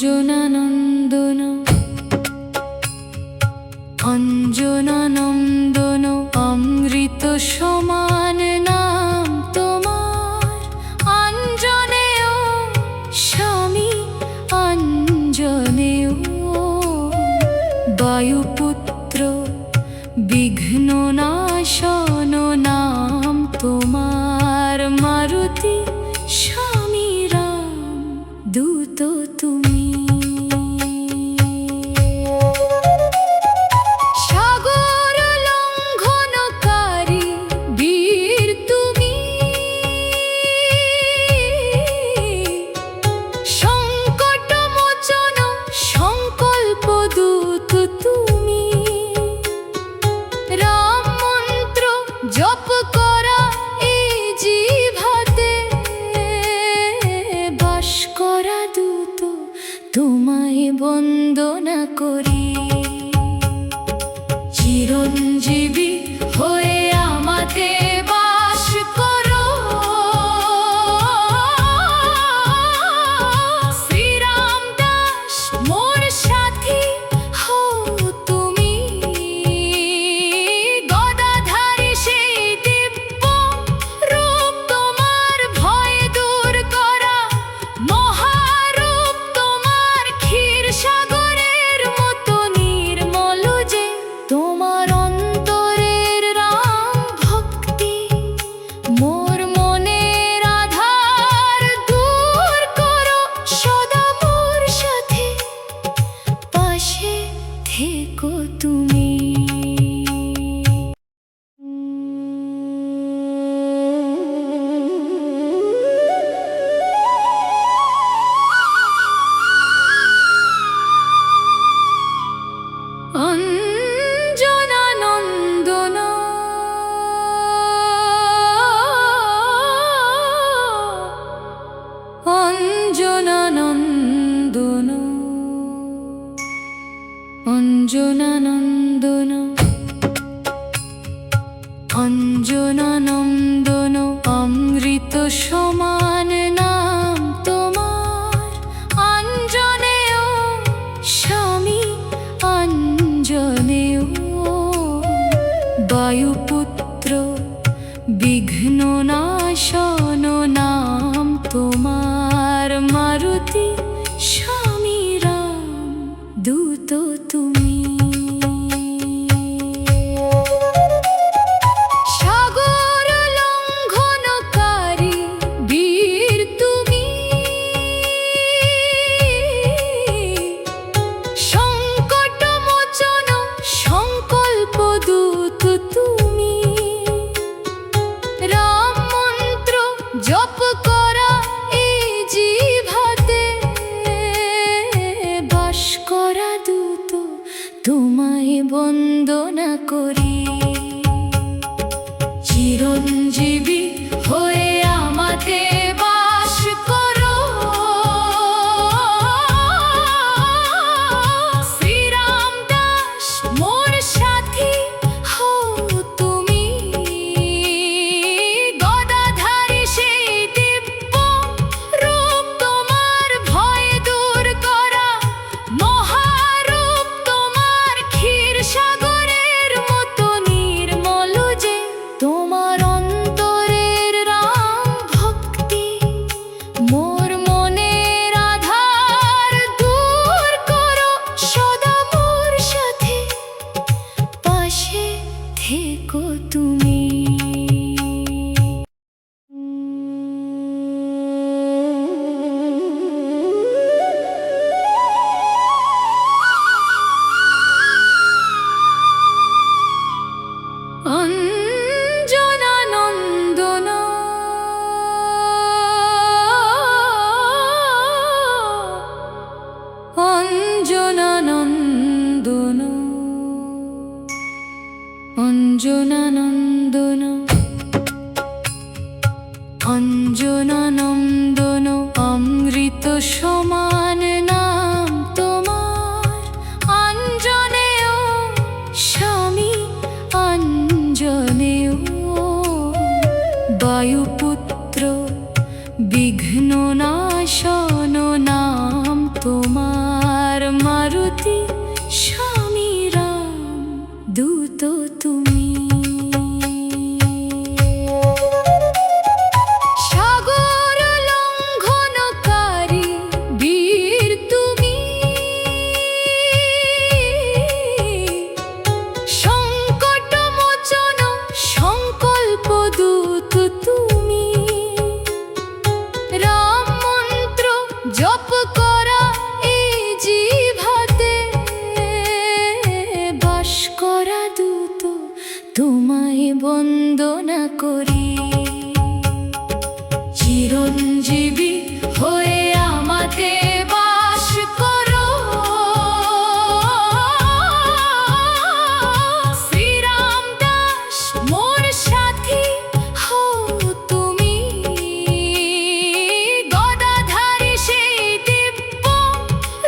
অঞ্জনানন্দন অঞ্জনানন্দন অমৃত সমান নাম তোমার। অঞ্জনেয় স্বামী অঞ্জনেয় বায়ুপুত্র বিঘ্ননাশন নাম তোমার। মারুতি স্বামী রাম দূত তুমি। সাগর লঙ্ঘনকারী বীর তুমি। সংকট মোচন সংকল্প দূত তুমি। রাম মন্ত্র জপ করা এই জিহ্বাতে বাস করা দূত তোমায় বন্দনা করি। চিরঞ্জীবী হয়ে আমাতে বাস করো। শ্রীরাম দাস মোর সাথী হও তুমি। গদাধারী সেই দিব্য রূপ তোমার ভয় দূর করা। মহারূপ তোমার ক্ষীর সাগরের মতো নির্মল যে। তোমার অন্তরের রাম ভক্তি মোর মনের আধার দূর করো। সদা মোর সাথে পাশে থেকো তুমি। অঞ্জনানন্দন অঞ্জনানন্দন অঞ্জনানন্দন অঞ্জনানন্দন অমৃত সমান নাম তোমার। অঞ্জনেয় স্বামী অঞ্জনেয় বায়ুপুত্র বিঘ্ননাশন নাম তোমার। মারুতি স্বামী রাম দূত তুমি। সাগর লঙ্ঘনকারী বীর তুমি। সংকট মোচন সংকল্প দূত তুমি। রাম মন্ত্র জপ করা এই জিহ্বাতে বাস করা দূত তোমায় বন্দনা করি। চিরঞ্জীবী হয়ে আমাতে বাস করো। শ্রীরাম দাস মোর সাথী হও তুমি। গদাধারী সেই দিব্য রূপ তোমার ভয় দূর করা। মহারূপ তোমার ক্ষীর সাগরের মতো নির্মল যে। তোমার অন্তরের রাম ভক্তি মোর মনের আধার দূর করো। সদা মোর সাথে পাশে থেকো তুমি। অঞ্জনানন্দন অঞ্জনানন্দন অঞ্জনানন্দন অঞ্জনানন্দন অমৃত সমান নাম তোমার। অঞ্জনেয় স্বামী অঞ্জনেয় বায়ুপুত্র বিঘ্ননাশন নাম তোমার। বন্দনা করি। চিরঞ্জীবী হয়ে আমাতে বাস করো, শ্রীরাম দাস মোর সাথী হও তুমি। গদাধারী সেই দিব্য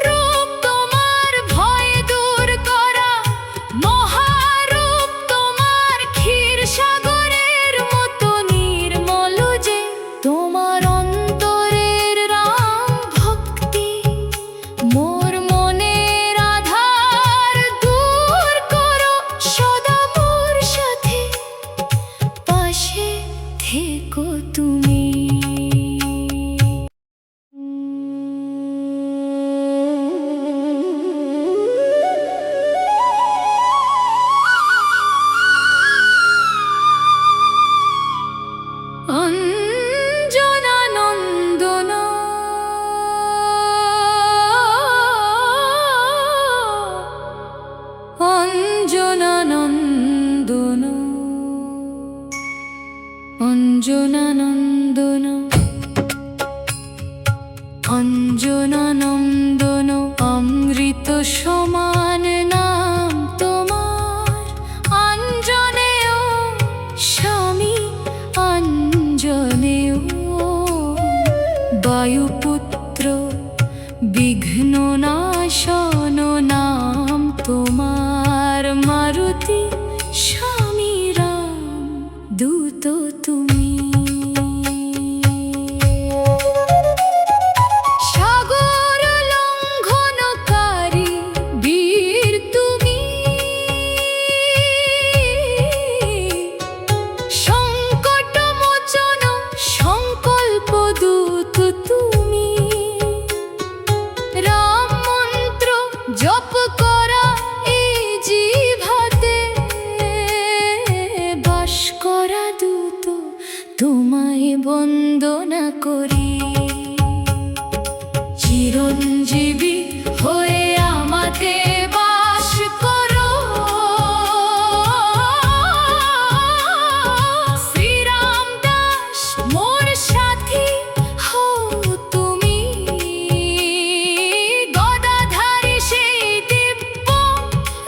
রূপ তোমার ভয় দূর করা, মহারূপ তোমার ক্ষীর সাগরের মতো নির্মল যে। তোমার অন্তরের রাম ভক্তি মোর মনের আধার দূর করো, সদা মোর সাথে পাশে থেকো তুমি। অঞ্জনানন্দন অঞ্জনানন্দন অঞ্জনানন্দন অঞ্জনানন্দন অমৃত সমান নাম তোমার। অঞ্জনেয় স্বামী অঞ্জনেয়, বায়ুপুত্র বিঘ্ন নাশন নাম তোমার। মারুতি স্বামী রাম দূত তুমি। সাগর লঙ্ঘনকারী বীর তুমি, সংকট মোচন সংকল্প দূত তুমি। রাম মন্ত্র জপ করা এই জিহ্বাতে, বাস করা দূত তোমায় বন্দনা করি। চিরঞ্জীবী হয়ে আমাতে বাস করো, শ্রীরাম দাস মোর সাথী হও তুমি। গদাধারী সেই দিব্য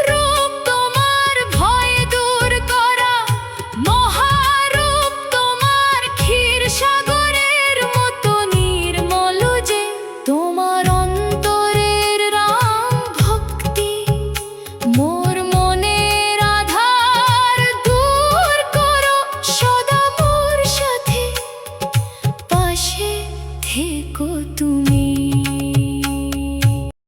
রূপ তোমার ভয় দূর করা, মহারূপ তোমার ক্ষীর সাগরের মতো নির্মল যে। তোমার অন্তরের রাম ভক্তি মোর মনের আধার দূর করো, সদা মোর সাথে পাশে থেকো তুমি।